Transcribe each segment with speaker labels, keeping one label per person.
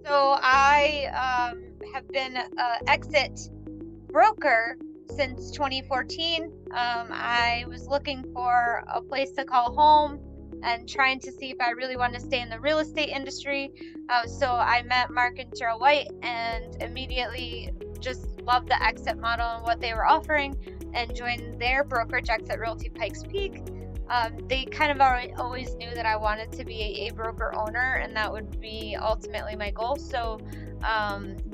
Speaker 1: So I have been a exit broker since 2014. I was looking for a place to call home and trying to see if I really wanted to stay in the real estate industry. So I met Mark and Cheryl White and immediately just loved the exit model and what they were offering and joined their brokerage, Exit Realty Pikes Peak. They kind of always knew that I wanted to be a broker owner, and that would be ultimately my goal. So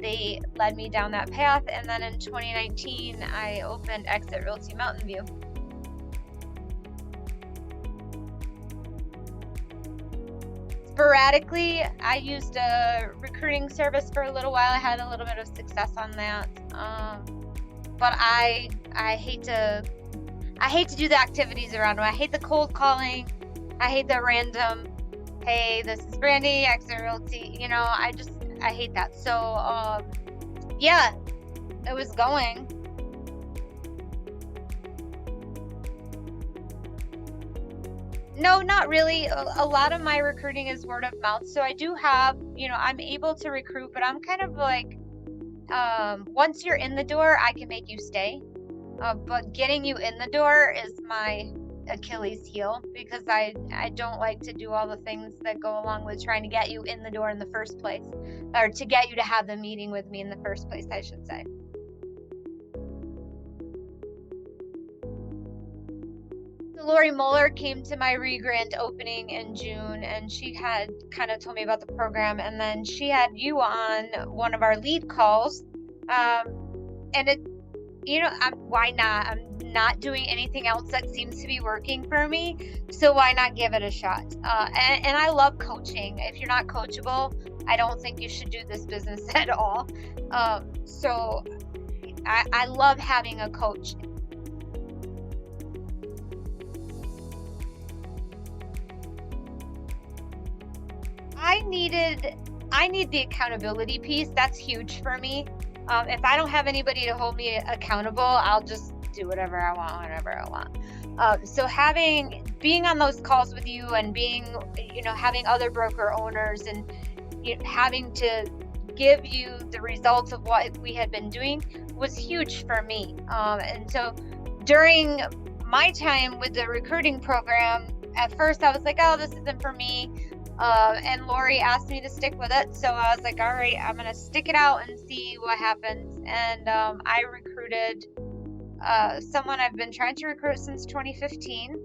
Speaker 1: they led me down that path. And then in 2019, I opened EXIT Realty Mountain View. Sporadically, I used a recruiting service for a little while. I had a little bit of success on that. But I hate to do the activities around them. I hate the cold calling. I hate the random, hey, this is Brandy, Exit Realty. I hate that. So, yeah, it was going. No, not really. A lot of my recruiting is word of mouth. So I do have, I'm able to recruit, but I'm kind of like, once you're in the door, I can make you stay. But getting you in the door is my Achilles heel, because I don't like to do all the things that go along with trying to get you in the door in the first place, or to get you to have the meeting with me in the first place, I should say. Lori Muller came to my grand opening in June, and she had kind of told me about the program, and then she had you on one of our lead calls. And it, why not? I'm not doing anything else that seems to be working for me, so why not give it a shot? And I love coaching. If you're not coachable, I don't think you should do this business at all. So I love having a coach. I need the accountability piece. That's huge for me. If I don't have anybody to hold me accountable, I'll just do whatever I want, whenever I want. So being on those calls with you, and having other broker owners, and having to give you the results of what we had been doing was huge for me. And so during my time with the recruiting program, at first I was like, oh, this isn't for me. And Lori asked me to stick with it. So I was like, all right, I'm going to stick it out and see what happens. And I recruited someone I've been trying to recruit since 2015.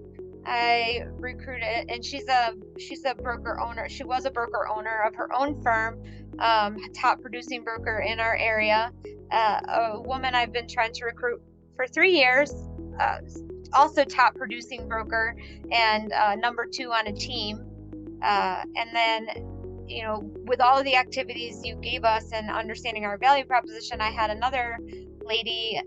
Speaker 1: I recruited, and she's a broker owner. She was a broker owner of her own firm, top producing broker in our area. A woman I've been trying to recruit for 3 years, also top producing broker, and number 2 on a team. And then, with all of the activities you gave us and understanding our value proposition, I had another lady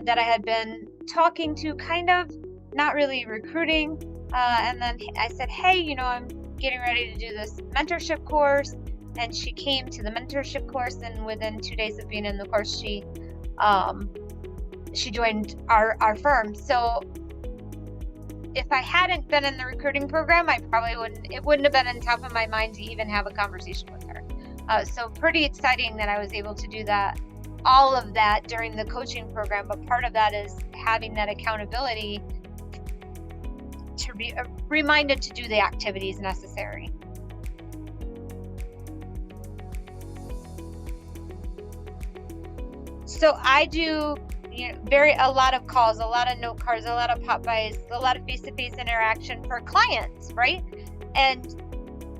Speaker 1: that I had been talking to, kind of not really recruiting. And then I said, hey, I'm getting ready to do this mentorship course. And she came to the mentorship course, and within 2 days of being in the course, she joined our firm. So if I hadn't been in the recruiting program, it wouldn't have been on top of my mind to even have a conversation with her. So pretty exciting that I was able to do that, all of that during the coaching program. But part of that is having that accountability to be reminded to do the activities necessary. So I do a lot of calls, a lot of note cards, a lot of pop-bys, a lot of face-to-face interaction for clients, right? And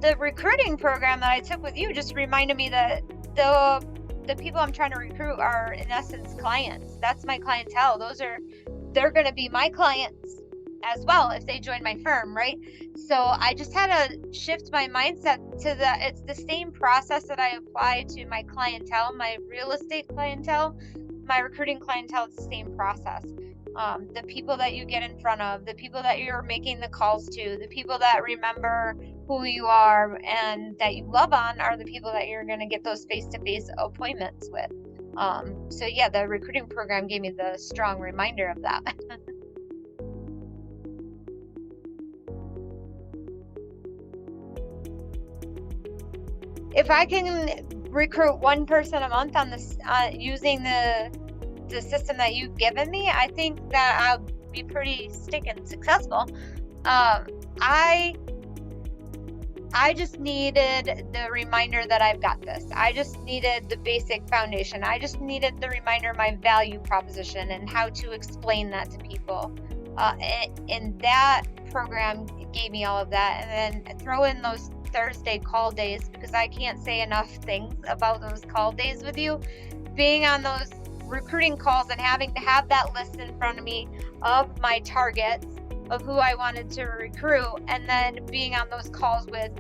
Speaker 1: the recruiting program that I took with you just reminded me that the people I'm trying to recruit are, in essence, clients. That's my clientele. They're going to be my clients as well if they join my firm, right? So I just had to shift my mindset to it's the same process that I apply to my clientele, my real estate clientele. My recruiting clientele, it's the same process. The people that you get in front of, the people that you're making the calls to, the people that remember who you are and that you love on, are the people that you're going to get those face-to-face appointments with. So yeah, the recruiting program gave me the strong reminder of that. if I can recruit one person a month on this, using the system that you've given me, I think that I'll be pretty stinking successful. I just needed the reminder that I've got this. I just needed the basic foundation. I just needed the reminder of my value proposition and how to explain that to people. And that program gave me all of that. And then throw in those Thursday call days, because I can't say enough things about those call days with you. Being on those recruiting calls and having to have that list in front of me of my targets, of who I wanted to recruit, and then being on those calls with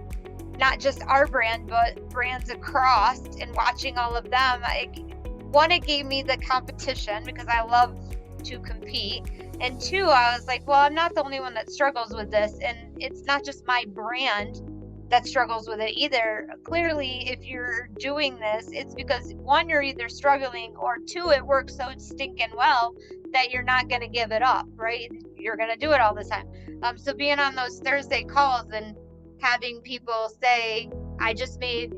Speaker 1: not just our brand, but brands across, and watching all of them. It gave me the competition, because I love to compete. And two, I was like, well, I'm not the only one that struggles with this. And it's not just my brand that struggles with it either. Clearly, if you're doing this, it's because one, you're either struggling, or two, it works so stinking well that you're not going to give it up, right? You're going to do it all the time. So being on those Thursday calls and having people say, I just made,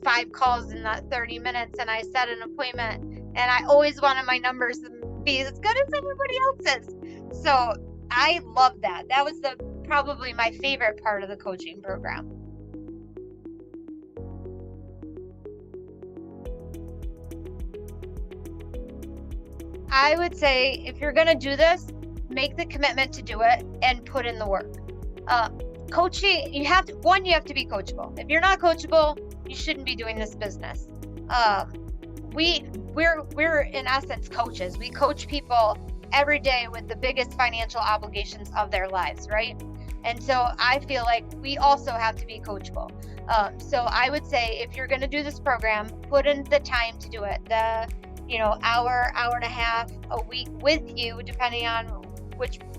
Speaker 1: 5 calls in that 30 minutes, and I set an appointment, and I always wanted my numbers to be as good as everybody else's. So I love that. That was probably my favorite part of the coaching program. I would say, if you're going to do this, make the commitment to do it and put in the work. Coaching, you have to be coachable. If you're not coachable, you shouldn't be doing this business. We're in essence coaches. We coach people every day with the biggest financial obligations of their lives, right? And so I feel like we also have to be coachable. So I would say, if you're going to do this program, put in the time to do it. The hour and a half a week with you, depending on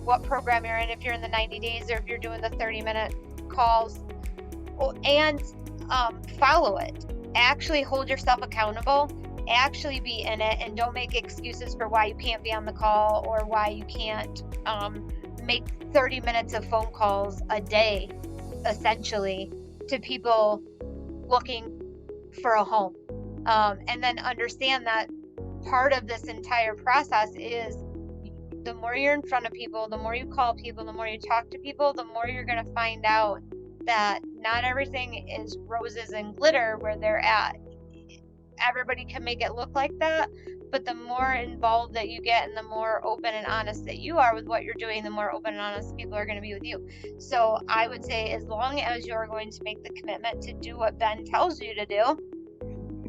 Speaker 1: what program you're in, if you're in the 90 days or if you're doing the 30-minute calls, and follow it. Actually hold yourself accountable, actually be in it, and don't make excuses for why you can't be on the call, or why you can't make 30 minutes of phone calls a day, essentially, to people looking for a home. And then understand that part of this entire process is, the more you're in front of people, the more you call people, the more you talk to people, the more you're going to find out that not everything is roses and glitter where they're at. Everybody can make it look like that, but the more involved that you get, and the more open and honest that you are with what you're doing, the more open and honest people are going to be with you. So I would say, as long as you're going to make the commitment to do what Ben tells you to do,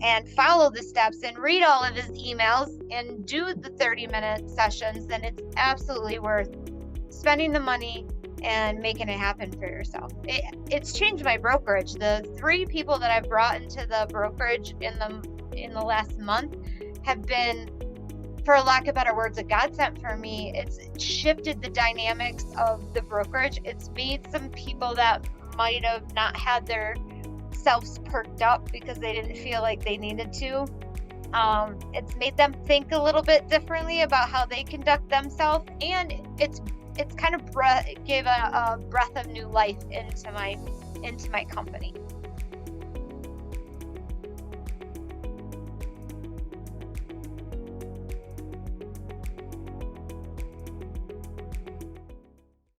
Speaker 1: and follow the steps, and read all of his emails, and do the 30-minute sessions, then it's absolutely worth spending the money and making it happen for yourself. It's changed my brokerage. The 3 people that I've brought into the brokerage in the last month have been, for lack of better words, a godsend for me. It's shifted the dynamics of the brokerage. It's made some people that might have not had their selves perked up because they didn't feel like they needed to. It's made them think a little bit differently about how they conduct themselves, and it's kind of gave a breath of new life into my company.